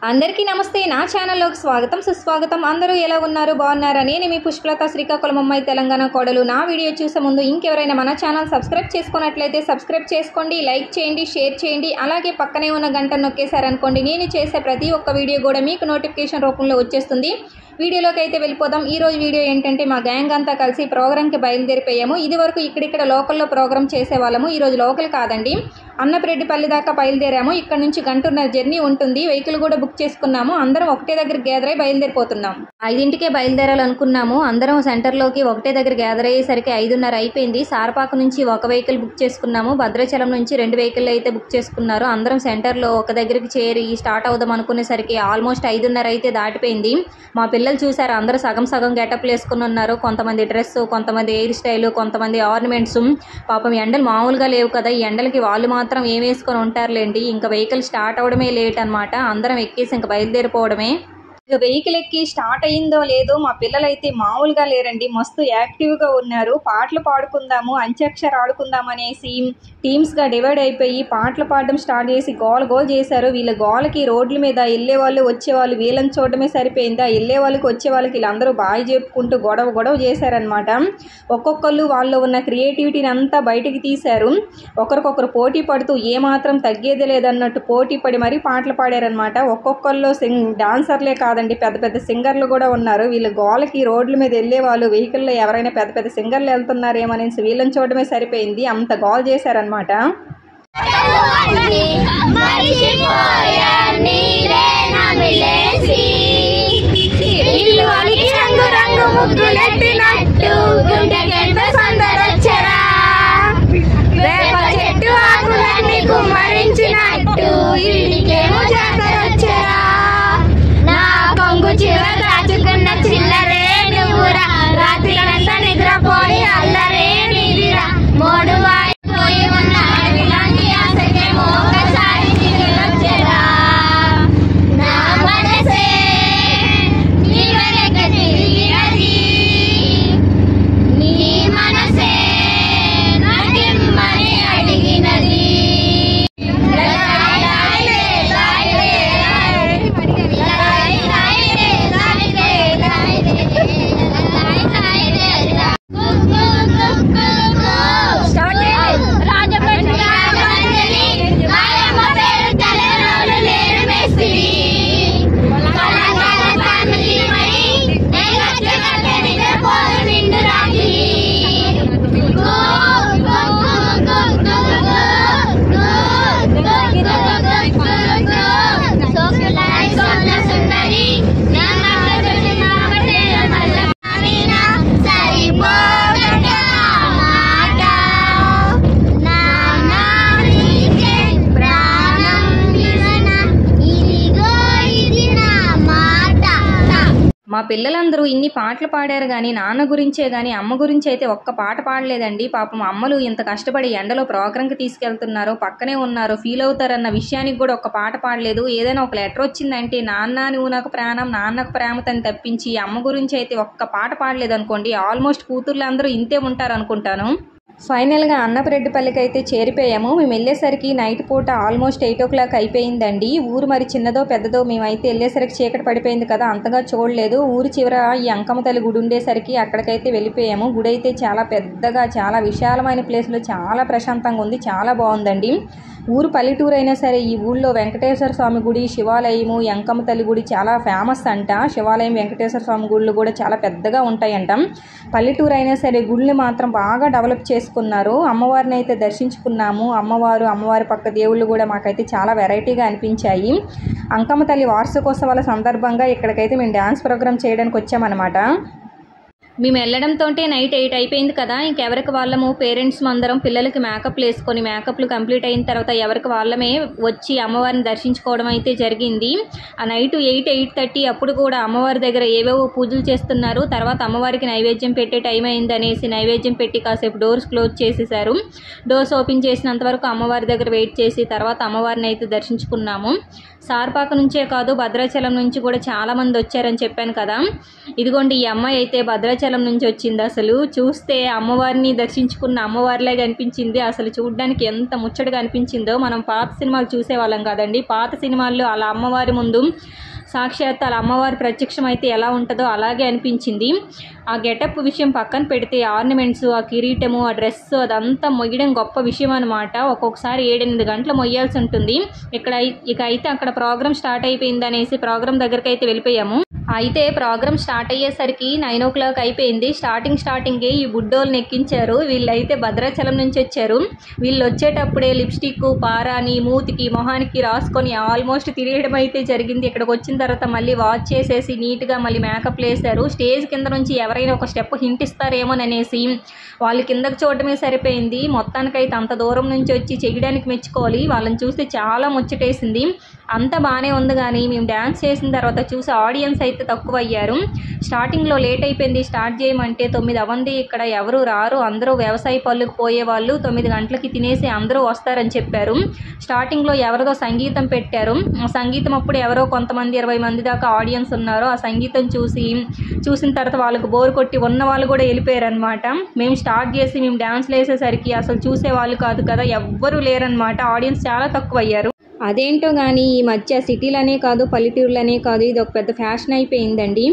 అందరికీ నమస్తే. నా ఛానల్లోకి స్వాగతం సుస్వాగతం. అందరూ ఎలా ఉన్నారు? బాగున్నారా? నేను మీ పుష్పలత, శ్రీకాకుళం అమ్మాయి, తెలంగాణ కోడలు. నా వీడియో చూసే ముందు ఇంకెవరైనా మన ఛానల్ సబ్స్క్రైబ్ చేసుకున్నట్లయితే సబ్స్క్రైబ్ చేసుకోండి, లైక్ చేయండి, షేర్ చేయండి. అలాగే పక్కనే ఉన్న గంట నొక్కేశారనుకోండి, నేను చేసే ప్రతి ఒక్క వీడియో కూడా మీకు నోటిఫికేషన్ రూపంలో వచ్చేస్తుంది. వీడియోలోకి అయితే వెళ్ళిపోదాం. ఈరోజు వీడియో ఏంటంటే మా గ్యాంగ్ అంతా కలిసి ప్రోగ్రామ్కి బయలుదేరిపోయాము. ఇది వరకు ఇక్కడిక్కడ లోకల్లో ప్రోగ్రామ్ చేసేవాళ్ళము. ఈరోజు లోకల్ కాదండి, అన్నపరెడ్డిపల్లి దాకా బయలుదేరాము. ఇక్కడ నుంచి గంటన్నర జర్నీ ఉంటుంది. వెహికల్ కూడా బుక్ చేసుకున్నాము. అందరం ఒకటే దగ్గర గ్యాదర్ అయ్యి బయలుదేరిపోతున్నాం. 5ంటికే బయలుదేరాలనుకున్నాము. అందరం సెంటర్లోకి ఒకటే దగ్గర గ్యాదర్ అయ్యేసరికి 5:30 అయిపోయింది. సారపాక నుంచి ఒక వెహికల్ బుక్ చేసుకున్నాము. భద్రాచలం నుంచి 2 వెహికల్ అయితే బుక్ చేసుకున్నారు. అందరం సెంటర్లో ఒక దగ్గరికి చేరి స్టార్ట్ అవుదాం అనుకునేసరికి ఆల్మోస్ట్ 5:30 అయితే దాటిపోయింది. మా పిల్లలు చూసారు, అందరూ సగం సగం గెటప్లు వేసుకుని ఉన్నారు. కొంతమంది డ్రెస్, కొంతమంది హెయిర్ స్టైల్, కొంతమంది ఆర్నమెంట్స్. పాపం ఎండలు మామూలుగా లేవు కదా, ఈ ఎండలకి వాళ్ళు మాత్రం ఏం వేసుకొని ఉంటారులేండి. ఇంకా వెహికల్ స్టార్ట్ అవడమే లేట్ అనమాట. అందరం ఎక్కేసి ఇంకా బయలుదేరిపోవడమే. ఇక వెహికల్ ఎక్కి స్టార్ట్ అయిందో లేదో మా పిల్లలు అయితే మామూలుగా లేరండి, మస్తు యాక్టివ్గా ఉన్నారు. పాటలు పాడుకుందాము, అంత్యాక్షరి ఆడుకుందాం అనేసి టీమ్స్గా డివైడ్ అయిపోయి పాటలు పాడడం స్టార్ట్ చేసి గోల చేశారు. వీళ్ళ గోలకి రోడ్ల మీద వెళ్ళే వాళ్ళు వచ్చేవాళ్ళు వీళ్ళని చూడడమే సరిపోయింది. ఆ వెళ్ళే వాళ్ళకి వచ్చే వాళ్ళకి వీళ్ళందరూ బాగా చెప్పుకుంటూ గొడవ చేశారనమాట. ఒక్కొక్కళ్ళు వాళ్ళు ఉన్న క్రియేటివిటీని అంతా బయటికి తీశారు. ఒకరికొకరు పోటీ పడుతూ ఏమాత్రం తగ్గేది లేదన్నట్టు పోటీ పడి మరీ పాటలు పాడారనమాట. ఒక్కొక్కళ్ళు డాన్సర్లే కాదు, పెద్ద పెద్ద సింగర్లు కూడా ఉన్నారు. వీళ్ళ గోలకి రోడ్ల మీద వెళ్ళే వాళ్ళు వెహికల్లో ఎవరైనా పెద్ద పెద్ద సింగర్లు వెళ్తున్నారేమనేసి వీళ్ళని చూడడమే సరిపోయింది. అంత గోల్ చేశారనమాట. రాత్రిలంతా నిద్రపోయి అల్లరే నీదిరా మోడు వాయిపోయి ఉన్న ఇలాంటి ఆశకేమో ఒకసారి తిరిగొచ్చేరా. నా మనసే నీ వెనక తిరిగినది, నీ మనసే నాకెమ్మని అడిగినది. మా పిల్లలందరూ ఇన్ని పాటలు పాడారు కానీ నాన్న గురించే కానీ అమ్మ గురించి అయితే ఒక్క పాట పాడలేదండి. పాపం అమ్మలు ఇంత కష్టపడి ఎండలో ప్రోగ్రాంకి తీసుకెళ్తున్నారు, పక్కనే ఉన్నారు, ఫీల్ అవుతారన్న విషయానికి కూడా ఒక్క పాట పాడలేదు. ఏదైనా ఒక లెటర్ వచ్చిందంటే నాన్న నువ్వు నాకు ప్రాణం, నాన్నకు ప్రేమతని తప్పించి అమ్మ గురించి అయితే ఒక్క పాట పాడలేదు అనుకోండి. ఆల్మోస్ట్ కూతుర్లు అందరూ ఇంతే ఉంటారు అనుకుంటాను. ఫైనల్గా అన్నపరెడ్డిపల్లికి అయితే చేరిపోయాము. మేము వెళ్ళేసరికి నైట్ పూట ఆల్మోస్ట్ 8 o'clock అయిపోయిందండి. ఊరు మరి చిన్నదో పెద్దదో మేమైతే వెళ్ళేసరికి చీకటి పడిపోయింది కదా, అంతగా చూడలేదు. ఊరు చివర ఈ అంకమ్మ తల్లి గుడి ఉండేసరికి అక్కడికైతే వెళ్ళిపోయాము. గుడి అయితే చాలా పెద్దగా, చాలా విశాలమైన ప్లేస్లో చాలా ప్రశాంతంగా ఉంది, చాలా బాగుందండి. ఊరు పల్లెటూరు అయినా సరే ఈ ఊళ్ళో వెంకటేశ్వర స్వామి గుడి, శివాలయము, అంకమ్మ తల్లి గుడి చాలా ఫేమస్ అంట. శివాలయం, వెంకటేశ్వర స్వామి గుళ్ళు కూడా చాలా పెద్దగా ఉంటాయంట. పల్లెటూరు అయినా సరే గుళ్ళని మాత్రం బాగా డెవలప్ చేసుకున్నారు. అమ్మవారిని అయితే దర్శించుకున్నాము. అమ్మవారి పక్క దేవుళ్ళు కూడా మాకైతే చాలా వెరైటీగా అనిపించాయి. అంకమ్మ తల్లి వార్షికోత్సవాల సందర్భంగా ఇక్కడికైతే మేము డ్యాన్స్ ప్రోగ్రామ్ చేయడానికి వచ్చామన్నమాట. మేము వెళ్ళడంతో నైట్ 8 అయిపోయింది కదా, ఇంకెవరికి వాళ్ళము పేరెంట్స్ అందరం పిల్లలకి మేకప్లు వేసుకొని మేకప్లు కంప్లీట్ అయిన తర్వాత ఎవరికి వాళ్ళమే వచ్చి అమ్మవారిని దర్శించుకోవడం అయితే జరిగింది. ఆ నైట్ 8-8:30 అప్పుడు కూడా అమ్మవారి దగ్గర ఏవేవో పూజలు చేస్తున్నారు. తర్వాత అమ్మవారికి నైవేద్యం పెట్టే టైం అయింది అనేసి నైవేద్యం పెట్టి కాసేపు డోర్స్ క్లోజ్ చేసేసారు. డోర్స్ ఓపెన్ చేసినంత వరకు అమ్మవారి దగ్గర వెయిట్ చేసి తర్వాత అమ్మవారిని అయితే దర్శించుకున్నాము. సారపాక నుంచే కాదు భద్రాచలం నుంచి కూడా చాలామంది వచ్చారని చెప్పాను కదా. ఇదిగోండి ఈ అమ్మాయి అయితే భద్రాచలం భద్రాచలం నుంచి వచ్చింది. అసలు చూస్తే అమ్మవారిని దర్శించుకున్న అమ్మవారిలాగా అనిపించింది. అసలు చూడడానికి ఎంత ముచ్చటగా అనిపించిందో. మనం పాత సినిమాలు చూసేవాళ్ళం కదండి, పాత సినిమాల్లో అలా అమ్మవారి ముందు సాక్షాత్ అలా అమ్మవారి ప్రత్యక్షం అయితే ఎలా ఉంటుందో అలాగే అనిపించింది. ఆ గెటప్ విషయం పక్కన పెడితే ఆర్నమెంట్స్, ఆ కిరీటము, ఆ డ్రెస్ అదంతా మొయ్యడం గొప్ప విషయం అనమాట. ఒక్కొక్కసారి 7-8 గంటలు మొయ్యాల్సి ఉంటుంది. ఇక అయితే అక్కడ ప్రోగ్రామ్ స్టార్ట్ అయిపోయింది అనేసి ప్రోగ్రామ్ దగ్గరికి అయితే వెళ్ళిపోయాము. అయితే ప్రోగ్రామ్ స్టార్ట్ అయ్యేసరికి 9 o'clock అయిపోయింది. స్టార్టింగే ఈ బుడ్డోళ్ళని ఎక్కించారు. వీళ్ళైతే భద్రాచలం నుంచి వచ్చారు. వీళ్ళు వచ్చేటప్పుడే లిప్స్టిక్, పారాని మూతికి మొహానికి రాసుకొని ఆల్మోస్ట్ తిరగడం అయితే జరిగింది. ఇక్కడికి వచ్చిన తర్వాత మళ్ళీ వాచ్ చేసేసి నీట్గా మళ్ళీ మేకప్ వేశారు. స్టేజ్ కింద నుంచి ఎవరైనా ఒక స్టెప్ హింట్ ఇస్తారేమోననేసి వాళ్ళు కిందకు చూడటమే సరిపోయింది. మొత్తానికైతే అంత దూరం నుంచి వచ్చి చేయడానికి మెచ్చుకోవాలి. వాళ్ళని చూస్తే చాలా ముచ్చటేసింది. అంతా బాగానే ఉంది, కానీ మేము డ్యాన్స్ చేసిన తర్వాత చూసి ఆడియన్స్ అయితే తక్కువ అయ్యారు. స్టార్టింగ్లో లేట్ అయిపోయింది. స్టార్ట్ చేయమంటే 9 అవ్వంది. ఇక్కడ ఎవరు రారు, అందరూ వ్యవసాయ పనులకు పోయేవాళ్ళు. 9 గంటలకి తినేసి అందరూ వస్తారని చెప్పారు. స్టార్టింగ్లో ఎవరిదో సంగీతం పెట్టారు. ఆ సంగీతం అప్పుడు ఎవరో కొంతమంది 20 మంది దాకా ఆడియన్స్ ఉన్నారు. ఆ సంగీతం చూసిన తర్వాత వాళ్ళకు బోర్ కొట్టి ఉన్న వాళ్ళు కూడా వెళ్ళిపోయారు అనమాట. మేము స్టార్ట్ చేసి మేము డ్యాన్స్లు వేసేసరికి అసలు చూసే వాళ్ళు కాదు కదా, ఎవ్వరూ లేరనమాట. ఆడియన్స్ చాలా తక్కువ అయ్యారు. అదేంటో కానీ ఈ మధ్య సిటీలనే కాదు, పల్లెటూరులనే కాదు, ఇది ఒక పెద్ద ఫ్యాషన్ అయిపోయిందండి.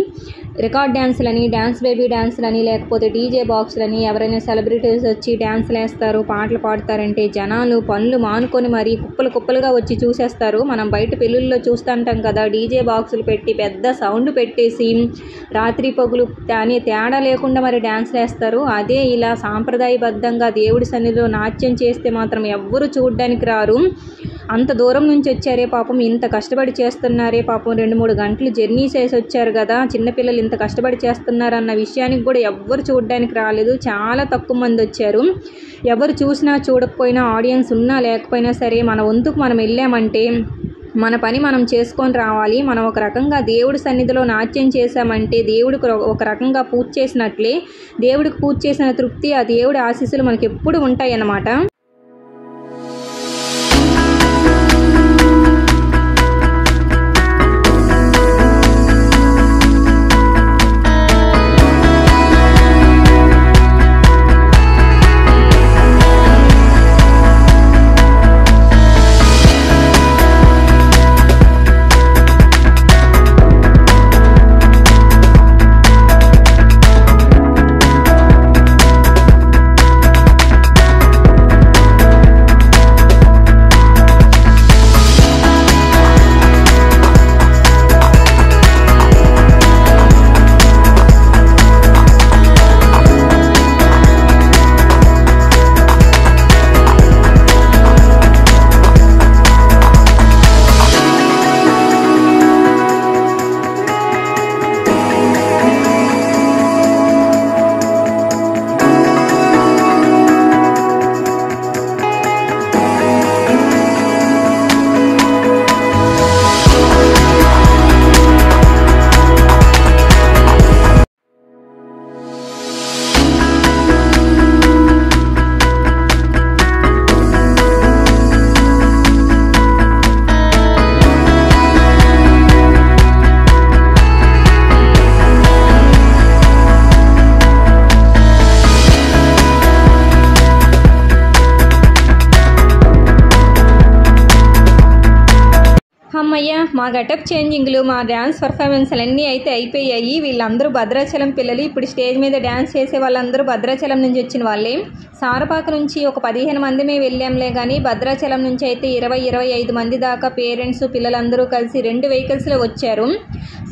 రికార్డ్ డ్యాన్సులని, డ్యాన్స్ బేబీ డ్యాన్సులని, లేకపోతే డీజే బాక్సులని, ఎవరైనా సెలబ్రిటీస్ వచ్చి డ్యాన్సులు వేస్తారు, పాటలు పాడతారంటే జనాలు పనులు మానుకొని మరీ కుప్పలుగా వచ్చి చూసేస్తారు. మనం బయట పెళ్ళిళ్ళలో చూస్తుంటాం కదా, డీజే బాక్సులు పెట్టి పెద్ద సౌండ్ పెట్టేసి రాత్రి పగులు అనే తేడా లేకుండా మరి డ్యాన్సులు వేస్తారు. అదే ఇలా సాంప్రదాయబద్ధంగా దేవుడి సన్నిధిలో నాట్యం చేస్తే మాత్రం ఎవ్వరూ చూడడానికి రారు. అంత దూరం నుంచి వచ్చారే పాపం, ఇంత కష్టపడి చేస్తున్నారే పాపం, 2-3 గంటలు జర్నీ చేసి వచ్చారు కదా, చిన్నపిల్లలు ఇంత కష్టపడి చేస్తున్నారన్న విషయానికి కూడా ఎవ్వరు చూడడానికి రాలేదు. చాలా తక్కువ మంది వచ్చారు. ఎవరు చూసినా చూడకపోయినా, ఆడియన్స్ ఉన్నా లేకపోయినా సరే, మన వంతుకు మనం వెళ్ళామంటే మన పని మనం చేసుకొని రావాలి. మనం ఒక రకంగా దేవుడి సన్నిధిలో నాట్యం చేశామంటే దేవుడికి ఒక రకంగా పూజ చేసినట్లే. దేవుడికి పూజ చేసిన తృప్తి, ఆ దేవుడి ఆశీస్సులు మనకి ఎప్పుడు ఉంటాయి అన్నమాట. అమ్మయ్య, మా గెటప్ చేంజింగ్లు, మా డ్యాన్స్ పర్ఫార్మెన్స్లు అన్నీ అయితే అయిపోయాయి. వీళ్ళందరూ భద్రాచలం పిల్లలు. ఇప్పుడు స్టేజ్ మీద డ్యాన్స్ చేసే వాళ్ళందరూ భద్రాచలం నుంచి వచ్చిన వాళ్ళే. సారపాక నుంచి ఒక 15 మందిమే వెళ్ళాంలే, కానీ భద్రాచలం నుంచి అయితే 20-25 మంది దాకా పేరెంట్స్ పిల్లలందరూ కలిసి 2 వెహికల్స్లో వచ్చారు.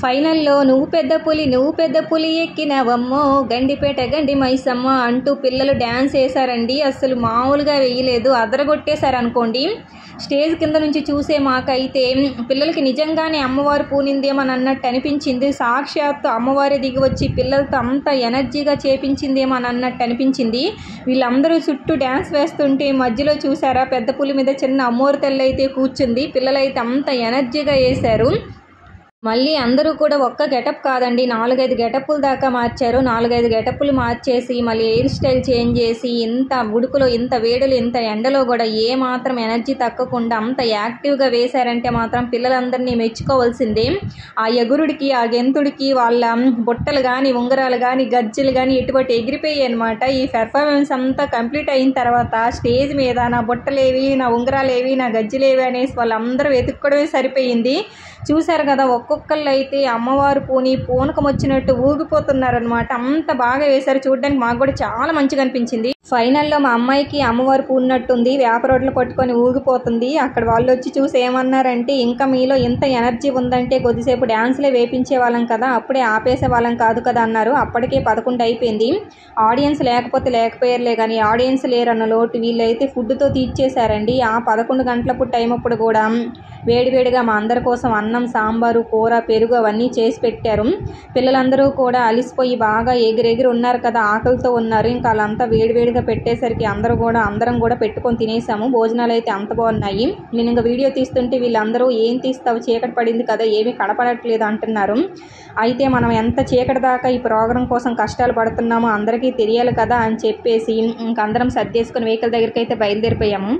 ఫైనల్లో నువ్వు పెద్ద పులి ఎక్కినవమ్మో, గండిపేట గండి మైసమ్మ అంటూ పిల్లలు డ్యాన్స్ వేశారండి. అసలు మామూలుగా వేయలేదు, అదరగొట్టేశారు అనుకోండి. స్టేజ్ కింద నుంచి చూసే మాకైతే పిల్లలకి నిజంగానే అమ్మవారు పూనిందేమని అన్నట్టు అనిపించింది. సాక్షాత్తు అమ్మవారి దిగి వచ్చి పిల్లలతో అంత ఎనర్జీగా చేపించిందేమని అన్నట్టు అనిపించింది. వీళ్ళందరూ చుట్టూ డ్యాన్స్ వేస్తుంటే మధ్యలో చూసారా, పెద్ద పులి మీద చిన్న అమ్మోరు తల్లి అయితే కూర్చుంది. పిల్లలైతే అంత ఎనర్జీగా వేశారు. మళ్ళీ అందరూ కూడా ఒక్క గెటప్ కాదండి, 4-5 గెటప్పుల దాకా మార్చారు. 4-5 గెటప్పులు మార్చేసి మళ్ళీ హెయిర్ స్టైల్ చేంజ్ చేసి ఇంత ఉడుకులో, ఇంత వేడిలో, ఇంత ఎండలో కూడా ఏ మాత్రం ఎనర్జీ తగ్గకుండా అంత యాక్టివ్గా వేశారంటే మాత్రం పిల్లలందరినీ మెచ్చుకోవాల్సిందే. ఆ ఎగురుడికి, ఆ గెంతుడికి వాళ్ళ బుట్టలు కానీ, ఉంగరాలు కానీ, గజ్జలు కానీ ఎటువంటి ఎగిరిపోయాయి అనమాట. ఈ పెర్ఫార్మెన్స్ అంతా కంప్లీట్ అయిన తర్వాత స్టేజ్ మీద నా బుట్టలేవి, నా ఉంగరాలేవి, నా గజ్జలేవి అనేసి వాళ్ళందరూ వెతుక్కోవడమే సరిపోయింది. చూశారు కదా, ఒక్కొక్కళ్ళు అయితే అమ్మవారు పూనకం వచ్చినట్టు ఊగిపోతున్నారనమాట. అంత బాగా వేశారు. చూడడానికి మాకు కూడా చాలా మంచిగా అనిపించింది. ఫైనల్లో మా అమ్మాయికి అమ్మవారు పూన్నట్టుంది, వేప రోడ్లు పట్టుకొని ఊగిపోతుంది. అక్కడ వాళ్ళు వచ్చి చూసి ఏమన్నారంటే, ఇంకా మీలో ఇంత ఎనర్జీ ఉందంటే కొద్దిసేపు డ్యాన్స్లే వేపించే వాళ్ళం కదా, అప్పుడే ఆపేసే వాళ్ళం కాదు కదా అన్నారు. అప్పటికే 11 అయిపోయింది. ఆడియన్స్ లేకపోయారులే కానీ ఆడియన్స్ లేరన్న లోటు వీళ్ళైతే ఫుడ్తో తీర్చేశారండి. ఆ 11 గంటలప్పుడు టైం అప్పుడు కూడా వేడివేడిగా మా అందరి కోసం అన్నం, సాంబారు, కూర, పెరుగు అవన్నీ చేసి పెట్టారు. పిల్లలందరూ కూడా అలిసిపోయి బాగా ఎగిరెగిరి ఉన్నారు కదా, ఆకలితో ఉన్నారు. ఇంకా వాళ్ళంతా వేడివేడిగా పెట్టేసరికి అందరం కూడా పెట్టుకొని తినేసాము. భోజనాలు అయితే అంత బాగున్నాయి. నేను ఇంకా వీడియో తీస్తుంటే వీళ్ళందరూ ఏం తీస్తావు, చీకటి పడింది కదా, ఏమీ కనపడట్లేదు అంటున్నారు. అయితే మనం ఎంత చీకటి దాకా ఈ ప్రోగ్రాం కోసం కష్టాలు పడుతున్నామో అందరికీ తెలియాలి కదా అని చెప్పేసి ఇంకందరం సర్దేసుకుని వెహికల్ దగ్గరికి అయితే బయలుదేరిపోయాము.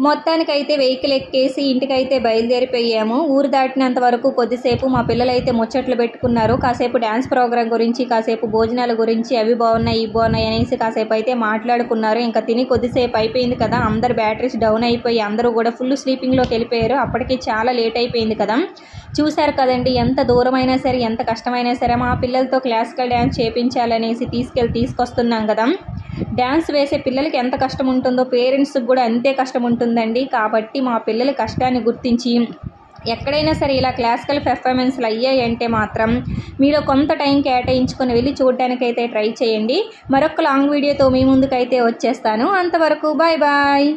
మొత్తానికైతే వెహికల్ ఎక్కేసి ఇంటికైతే బయలుదేరిపోయాము. ఊరు దాటినంత వరకు కొద్దిసేపు మా పిల్లలైతే ముచ్చట్లు పెట్టుకున్నారు. కాసేపు డ్యాన్స్ ప్రోగ్రాం గురించి, కాసేపు భోజనాల గురించి, అవి బాగున్నాయి ఇవి బాగున్నాయి అనేసి కాసేపు అయితే మాట్లాడుకున్నారు. ఇంకా తిని కొద్దిసేపు అయిపోయింది కదా, అందరు బ్యాటరీస్ డౌన్ అయిపోయి అందరూ కూడా ఫుల్ స్లీపింగ్లోకి వెళ్ళిపోయారు. అప్పటికి చాలా లేట్ అయిపోయింది కదా. చూశారు కదండి, ఎంత దూరమైనా సరే, ఎంత కష్టమైనా సరే మా పిల్లలతో క్లాసికల్ డ్యాన్స్ చేయించాలనేసి తీసుకొస్తున్నాం కదా. డ్యాన్స్ వేసే పిల్లలకి ఎంత కష్టం ఉంటుందో పేరెంట్స్కి కూడా అంతే కష్టం ఉంటుందండి. కాబట్టి మా పిల్లల కష్టాన్ని గుర్తించి ఎక్కడైనా సరే ఇలా క్లాసికల్ పెర్ఫార్మెన్స్లు అయ్యాయంటే మాత్రం మీరు కొంత టైం కేటాయించుకొని వెళ్ళి చూడడానికైతే ట్రై చేయండి. మరొక లాంగ్ వీడియోతో మీ ముందుకైతే వచ్చేస్తాను. అంతవరకు బాయ్ బాయ్.